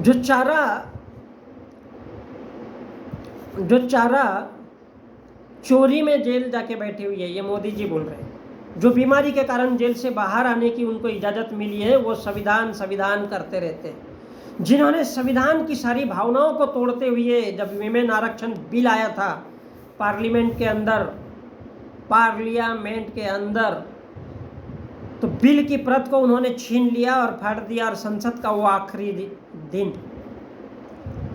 जो चारा चोरी में जेल जाके बैठे हुए हैं, ये मोदी जी बोल रहे हैं। जो बीमारी के कारण जेल से बाहर आने की उनको इजाज़त मिली है, वो संविधान करते रहते हैं। जिन्होंने संविधान की सारी भावनाओं को तोड़ते हुए, जब विमेन आरक्षण बिल आया था पार्लियामेंट के अंदर, तो बिल की प्रत को उन्होंने छीन लिया और फाड़ दिया। और संसद का वो आखिरी दिन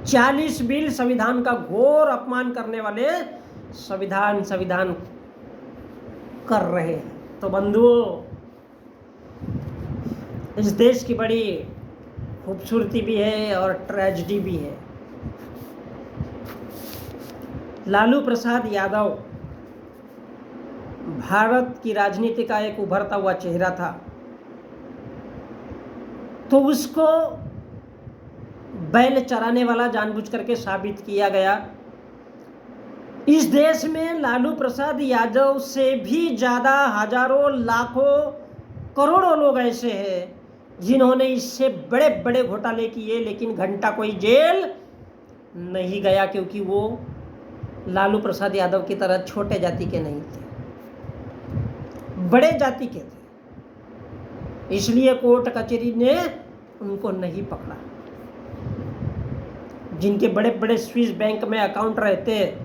40 बिल संविधान का घोर अपमान करने वाले संविधान कर रहे हैं। तो बंधुओं, इस देश की बड़ी खूबसूरती भी है और ट्रेजेडी भी है। लालू प्रसाद यादव भारत की राजनीति का एक उभरता हुआ चेहरा था, तो उसको बैल चराने वाला जानबूझ करके साबित किया गया। इस देश में लालू प्रसाद यादव से भी ज़्यादा हजारों लाखों करोड़ों लोग ऐसे हैं जिन्होंने इससे बड़े बड़े घोटाले किए, लेकिन घंटा कोई जेल नहीं गया, क्योंकि वो लालू प्रसाद यादव की तरह छोटे जाति के नहीं थे, बड़े जाति के थे। इसलिए कोर्ट कचहरी ने उनको नहीं पकड़ा। जिनके बड़े बड़े स्विस बैंक में अकाउंट रहते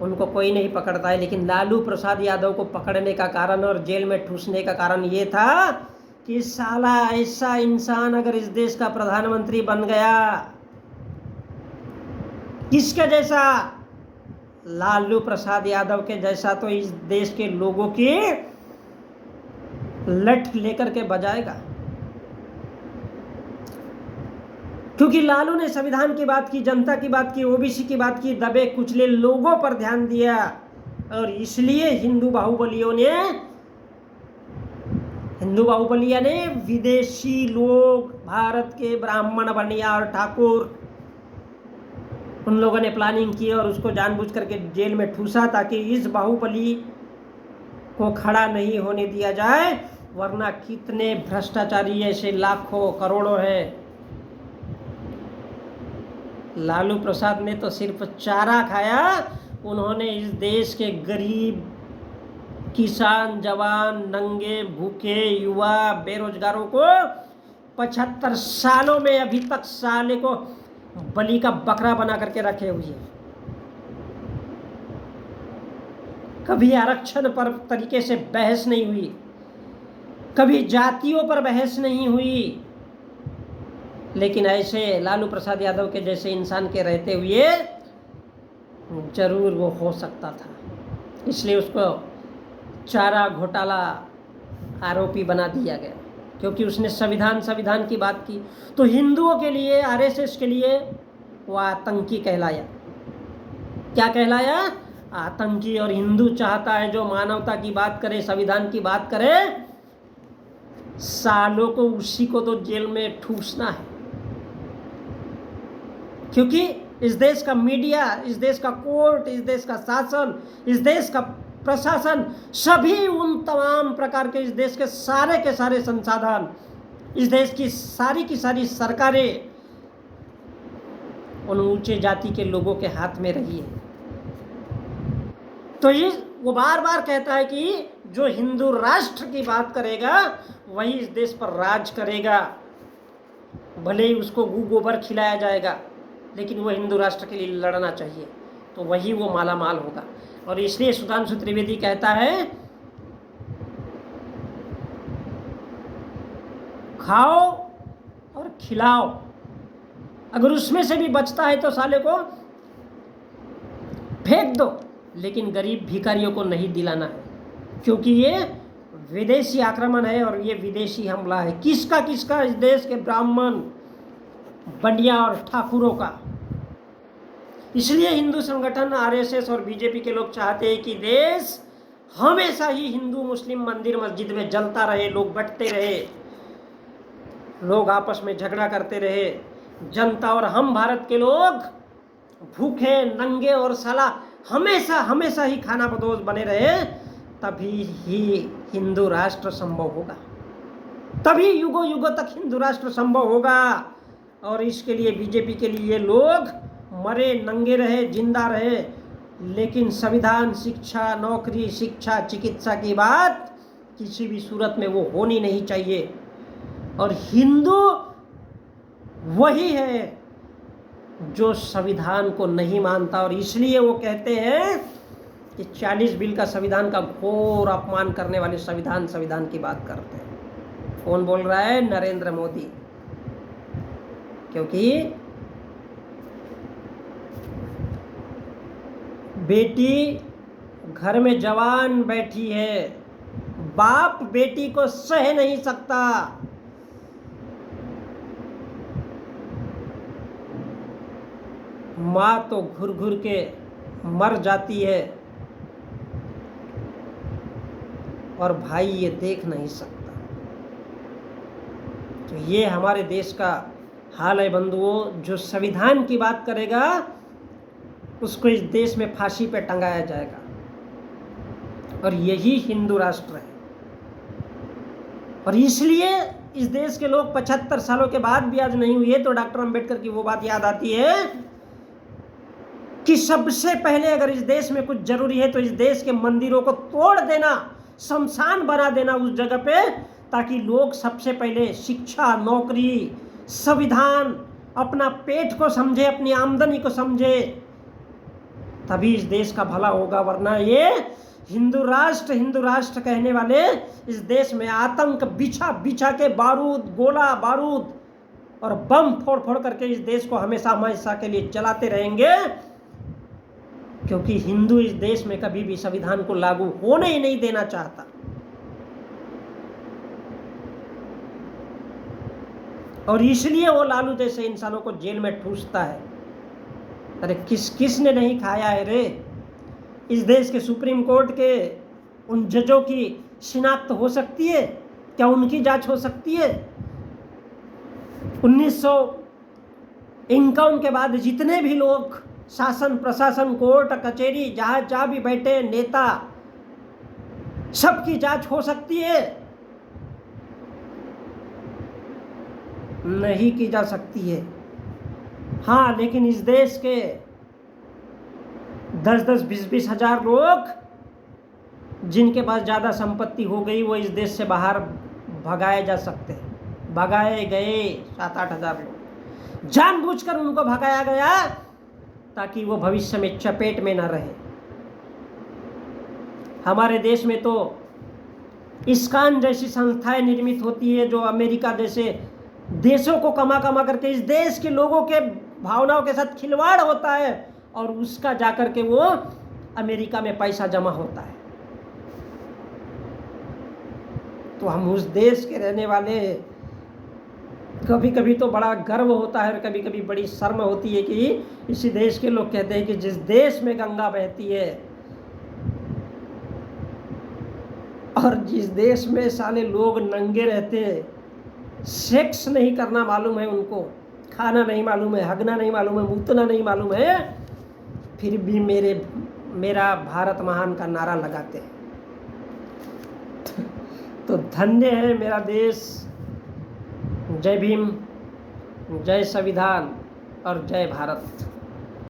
उनको कोई नहीं पकड़ता है, लेकिन लालू प्रसाद यादव को पकड़ने का कारण और जेल में ठूसने का कारण ये था कि साला ऐसा इंसान अगर इस देश का प्रधानमंत्री बन गया, किसके जैसा, लालू प्रसाद यादव के जैसा, तो इस देश के लोगों की लठ लेकर के बजाएगा। क्योंकि लालू ने संविधान की बात की, जनता की बात की, ओबीसी की बात की, दबे कुचले लोगों पर ध्यान दिया। और इसलिए हिंदू बाहुबलिया ने विदेशी लोग, भारत के ब्राह्मण, बनिया और ठाकुर, उन लोगों ने प्लानिंग की और उसको जानबूझ करके जेल में ठूसा, ताकि इस बाहुबली को खड़ा नहीं होने दिया जाए। वरना कितने भ्रष्टाचारी ऐसे लाखों करोड़ों हैं। लालू प्रसाद ने तो सिर्फ चारा खाया, उन्होंने इस देश के गरीब, किसान, जवान, नंगे, भूखे, युवा, बेरोजगारों को 75 सालों में अभी तक साले को बलि का बकरा बना करके रखे हुए हैं। कभी आरक्षण पर तरीके से बहस नहीं हुई, कभी जातियों पर बहस नहीं हुई, लेकिन ऐसे लालू प्रसाद यादव के जैसे इंसान के रहते हुए जरूर वो हो सकता था। इसलिए उसको चारा घोटाला आरोपी बना दिया गया, क्योंकि उसने संविधान की बात की। तो हिंदुओं के लिए, आरएसएस के लिए वो आतंकी कहलाया। क्या कहलाया? आतंकी। और हिंदू चाहता है जो मानवता की बात करे, संविधान की बात करे, सालों को उसी को तो जेल में ठूसना है। क्योंकि इस देश का मीडिया, इस देश का कोर्ट, इस देश का शासन, इस देश का प्रशासन, सभी उन तमाम प्रकार के, इस देश के सारे संसाधन, इस देश की सारी सरकारें उन ऊंचे जाति के लोगों के हाथ में रही है। तो ये वो बार बार कहता है कि जो हिंदू राष्ट्र की बात करेगा वही इस देश पर राज करेगा। भले ही उसको गोबर खिलाया जाएगा, लेकिन वो हिंदू राष्ट्र के लिए लड़ना चाहिए, तो वही वो माला माल होगा। और इसलिए सुधांशु त्रिवेदी कहता है, खाओ और खिलाओ, अगर उसमें से भी बचता है तो साले को फेंक दो, लेकिन गरीब भिखारियों को नहीं दिलाना है, क्योंकि ये विदेशी आक्रमण है और ये विदेशी हमला है। किसका? इस देश के ब्राह्मण, बनिया और ठाकुरों का। इसलिए हिंदू संगठन, आरएसएस और बीजेपी के लोग चाहते हैं कि देश हमेशा ही हिंदू मुस्लिम मंदिर मस्जिद में जलता रहे, लोग बंटते रहे, लोग आपस में झगड़ा करते रहे, जनता और हम भारत के लोग भूखे, नंगे और साला हमेशा ही खाना बदोश बने रहे, तभी ही हिंदू राष्ट्र संभव होगा, तभी युगों युगों तक हिंदू राष्ट्र संभव होगा। और इसके लिए बीजेपी के लिए ये लोग मरे, नंगे रहे, जिंदा रहे, लेकिन संविधान, शिक्षा, नौकरी, शिक्षा, चिकित्सा की बात किसी भी सूरत में वो होनी नहीं चाहिए। और हिंदू वही है जो संविधान को नहीं मानता, और इसलिए वो कहते हैं कि 40 बिल का संविधान का घोर अपमान करने वाले संविधान की बात करते हैं। कौन बोल रहा है? नरेंद्र मोदी। क्योंकि बेटी घर में जवान बैठी है, बाप बेटी को सह नहीं सकता, माँ तो घुर घुर के मर जाती है और भाई ये देख नहीं सकता। तो ये हमारे देश का हाल है बंधुओं। जो संविधान की बात करेगा उसको इस देश में फांसी पे टंगाया जाएगा, और यही हिंदू राष्ट्र है। और इसलिए इस देश के लोग 75 सालों के बाद भी आज नहीं हुए, तो डॉक्टर अंबेडकर की वो बात याद आती है कि सबसे पहले अगर इस देश में कुछ जरूरी है तो इस देश के मंदिरों को तोड़ देना, शमशान बना देना उस जगह पे, ताकि लोग सबसे पहले शिक्षा, नौकरी, संविधान, अपना पेट को समझे, अपनी आमदनी को समझे, तभी इस देश का भला होगा। वरना ये हिंदू राष्ट्र कहने वाले इस देश में आतंक बिछा बिछा के बारूद, गोला बारूद और बम फोड़ फोड़ करके इस देश को हमेशा के लिए चलाते रहेंगे, क्योंकि हिंदू इस देश में कभी भी संविधान को लागू होने ही नहीं देना चाहता। और इसलिए वो लालू जैसे इंसानों को जेल में ठूसता है। अरे किसने नहीं खाया है रे? इस देश के सुप्रीम कोर्ट के उन जजों की शिनाख्त हो सकती है क्या? उनकी जांच हो सकती है? 1951 के बाद जितने भी लोग शासन, प्रशासन, कोर्ट, कचहरी, जहां भी बैठे नेता, सबकी जांच हो सकती है? नहीं की जा सकती है। हाँ, लेकिन इस देश के 10-10, 20-20 हजार लोग जिनके पास ज़्यादा संपत्ति हो गई, वो इस देश से बाहर भगाए जा सकते हैं। भगाए गए 7-8 हजार लोग, जानबूझकर उनको भगाया गया ताकि वो भविष्य में चपेट में ना रहे। हमारे देश में तो इस्कॉन जैसी संस्थाएं निर्मित होती है, जो अमेरिका जैसे देशों को कमा करके इस देश के लोगों के भावनाओं के साथ खिलवाड़ होता है, और उसका जाकर के वो अमेरिका में पैसा जमा होता है। तो हम उस देश के रहने वाले, कभी कभी तो बड़ा गर्व होता है और कभी कभी बड़ी शर्म होती है कि इसी देश के लोग कहते हैं कि जिस देश में गंगा बहती है और जिस देश में साले लोग नंगे रहते हैं, सेक्स नहीं करना मालूम है उनको, खाना नहीं मालूम है, हगना नहीं मालूम है, मूतना नहीं मालूम है, फिर भी मेरा भारत महान का नारा लगाते हैं। तो धन्य है मेरा देश। जय भीम, जय संविधान और जय भारत।